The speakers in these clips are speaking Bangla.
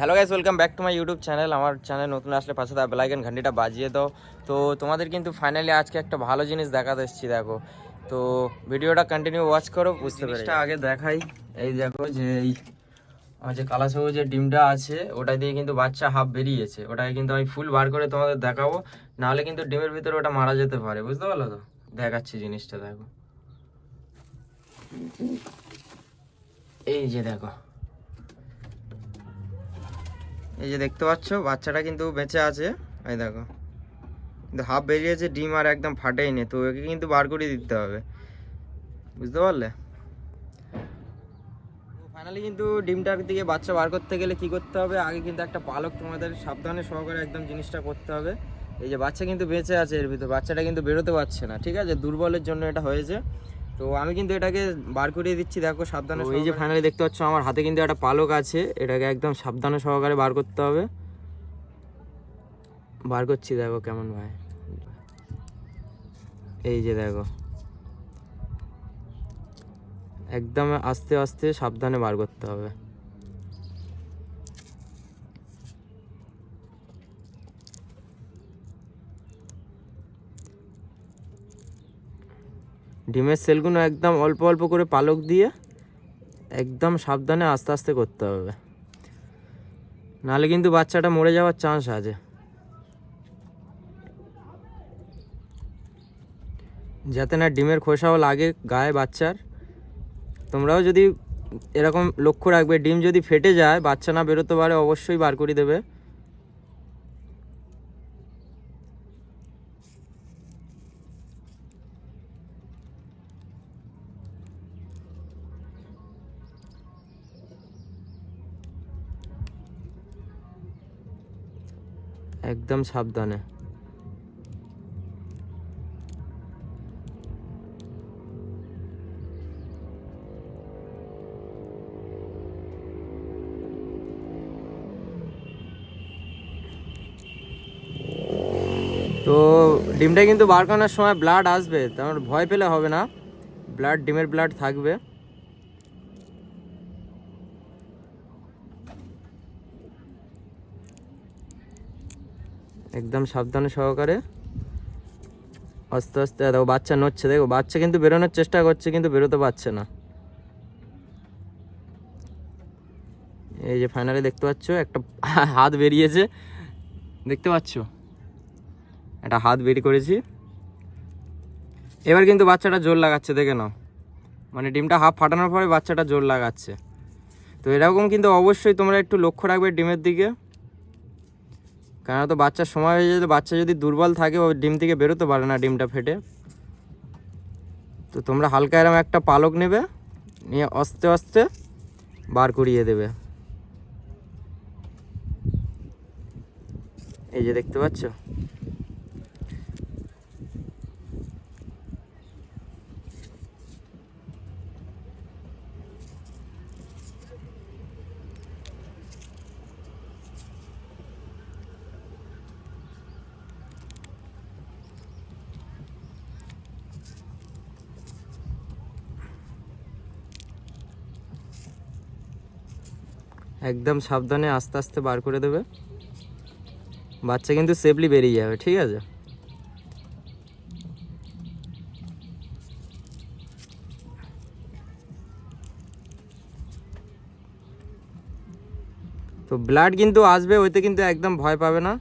Hello guys, welcome back to my YouTube channel. আমার চ্যানেল নতুন আসলে পাশে তার বেল আইকন ঘন্টিটা বাজিয়ে দাও। তো তোমাদের কিন্তু ফাইনালি আজকে একটা ভালো জিনিস দেখাতে এসেছি, দেখো। তো ভিডিওটা কন্টিনিউ ওয়াচ করো, বুঝতে পেরেছি। আগে দেখাই, এই দেখো যে এই আমার যে কালা সবুজের ডিমটা আছে ওটা দিয়ে কিন্তু বাচ্চা হাফ বেরিয়েছে। ওটাকে কিন্তু আমি ফুল বার করে তোমাদের দেখাবো, নাহলে কিন্তু ডিমের ভিতরে ওটা মারা যেতে পারে, বুঝতে পারলো তো? দেখাচ্ছি জিনিসটা, দেখো। এই যে দেখো, এই যে দেখতে পাচ্ছ বাচ্চাটা কিন্তু বেঁচে আছে। এই দেখো, কিন্তু হাফ বেরিয়েছে ডিম, আর একদম ফাটেইনি। তো একে কিন্তু বার করে দিতে হবে, বুঝতে পারলে? ফাইনালি কিন্তু ডিমটার দিকে বাচ্চা বার করতে গেলে কি করতে হবে, আগে কিন্তু একটা পালক তোমাদের সাবধানে সহকারে একদম জিনিসটা করতে হবে। এই যে বাচ্চা কিন্তু বেঁচে আছে এর ভিতর, বাচ্চাটা কিন্তু বেরোতে পারছে না, ঠিক আছে? দুর্বলের জন্য এটা হয়েছে। তো আমি কিন্তু এটাকে বার করিয়ে দিচ্ছি, দেখো সাবধানে। এই যে ফাইনালি দেখতে পাচ্ছ আমার হাতে কিন্তু একটা পালক আছে, এটাকে একদম সাবধানে সহকারে বার করতে হবে। বার করছি, দেখো কেমন ভাই। এই যে দেখো, একদম আস্তে আস্তে সাবধানে বার করতে হবে। ডিমের সেলগুলো একদম অল্প অল্প করে পালক দিয়ে একদম সাবধানে আস্তে আস্তে করতে হবে, নাহলে কিন্তু বাচ্চাটা মরে যাওয়ার চান্স আছে। যাতে না ডিমের খোসাও লাগে গায়ে বাচ্চার। তোমরাও যদি এরকম লক্ষ্য রাখবে, ডিম যদি ফেটে যায় বাচ্চা না বেরোতে পারে, অবশ্যই বার করে দেবে। একদম সাবধানে। তো ডিমটা কিন্তু বার করানোর সময় ব্লাড আসবে, তোমার ভয় পেলে হবে না, ব্লাড, ডিমের ব্লাড থাকবে। একদম সাবধানে সহকারে আস্তে আস্তে। দেখো বাচ্চা নড়ছে, দেখো বাচ্চা কিন্তু বেরোনোর চেষ্টা করছে কিন্তু বেরোতে পারছে না। এই যে ফাইনালি দেখতে পাচ্ছ একটা হাত বেরিয়েছে, দেখতে পাচ্ছ একটা হাত বের করেছি। এবার কিন্তু বাচ্চাটা জোর লাগাচ্ছে, দেখে নাও, মানে ডিমটা হাফ ফাটানোর পরে বাচ্চাটা জোর লাগাচ্ছে। তো এরকম কিন্তু অবশ্যই তোমরা একটু লক্ষ্য রাখবে ডিমের দিকে, কেন তো বাচ্চার সময় হয়ে যেতে, বাচ্চা যদি দুর্বল থাকে ও ডিম থেকে বেরোতে পারে না, ডিমটা ফেটে। তো তোমরা হালকা এরকম একটা পালক নেবে, নিয়ে আস্তে আস্তে বার করিয়ে দেবে। এই যে দেখতে পাচ্ছ, একদম সাবধানে আস্তে আস্তে বার করে দেবে। বাচ্চা কিন্তু সেফলি বেরিয়ে যাবে, ঠিক আছে? তো ব্লাড কিন্তু আসবে, ওইতে কিন্তু একদম ভয় পাবে না।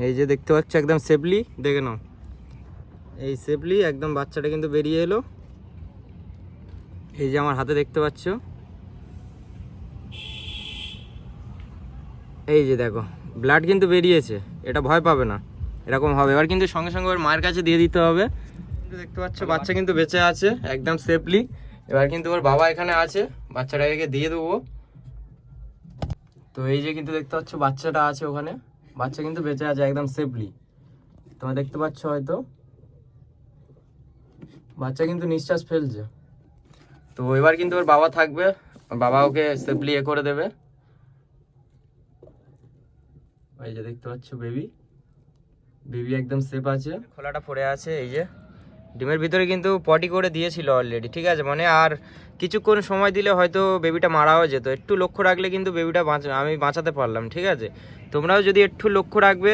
এই যে দেখতে পাচ্ছ একদম সেফলি, দেখে নাও, এই সেফলি একদম বাচ্চাটা কিন্তু বেরিয়ে এলো। এই যে আমার হাতে দেখতে পাচ্ছ, এই যে দেখো ব্লাড কিন্তু বেরিয়েছে, এটা ভয় পাবে না, এরকম হবে। এবার কিন্তু সঙ্গে সঙ্গে ওর মায়ের কাছে দিয়ে দিতে হবে। দেখতে পাচ্ছ বাচ্চা কিন্তু বেঁচে আছে একদম সেফলি। এবার কিন্তু ওর বাবা এখানে আছে, বাচ্চাটাকে দিয়ে দেবো। তো এই যে কিন্তু দেখতে পাচ্ছ বাচ্চাটা আছে ওখানে, বাচ্চা কিন্তু বেঁচে আছে একদম সেফলি। তোমরা দেখতে পাচ্ছ হয়তো বাচ্চা কিন্তু নিঃশ্বাস ফেলছে। তো এবার কিন্তু ওর বাবা থাকবে, ওর বাবা ওকে সেফলি করে দেবে। এই যে দেখতে পাচ্ছ বেবি একদম সেফ আছে, খোলাটা পড়ে আছে। এই যে ডিমের ভিতরে কিন্তু পটি করে দিয়েছিল অলরেডি, ঠিক আছে, মানে আর কিছুক্ষণ সময় দিলে হয়তো বেবিটা মারাও যেত। একটু লক্ষ্য রাখলে কিন্তু বেবিটা আমি বাঁচাতে পারলাম, ঠিক আছে। তোমরাও যদি একটু লক্ষ্য রাখবে,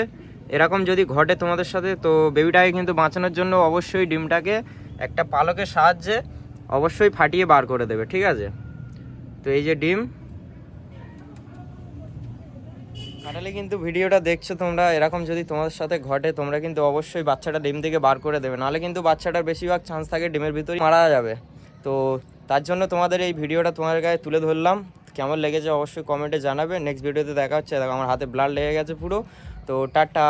এরকম যদি ঘটে তোমাদের সাথে, তো বেবিটাকে কিন্তু বাঁচানোর জন্য অবশ্যই ডিমটাকে একটা পালকের সাহায্যে অবশ্যই ফাটিয়ে বার করে দেবে, ঠিক আছে। তো এই যে ডিম ফাটালে কিন্তু ভিডিওটা দেখছো তোমরা, এরকম যদি তোমাদের সাথে ঘটে তোমরা কিন্তু অবশ্যই বাচ্চাটা ডিম থেকে বার করে দেবে, নাহলে কিন্তু বাচ্চাটার বেশিরভাগ চান্স থাকে ডিমের ভিতরে মারা যাবে। তো তার জন্য তোমাদের এই ভিডিওটা তোমাদের গায়ে তুলে ধরলাম। কেমন লেগেছে অবশ্যই কমেন্টে জানাবে। নেক্সট ভিডিওতে দেখা হচ্ছে। দেখো আমার হাতে ব্লাড লেগে গেছে পুরো। তো টাটা।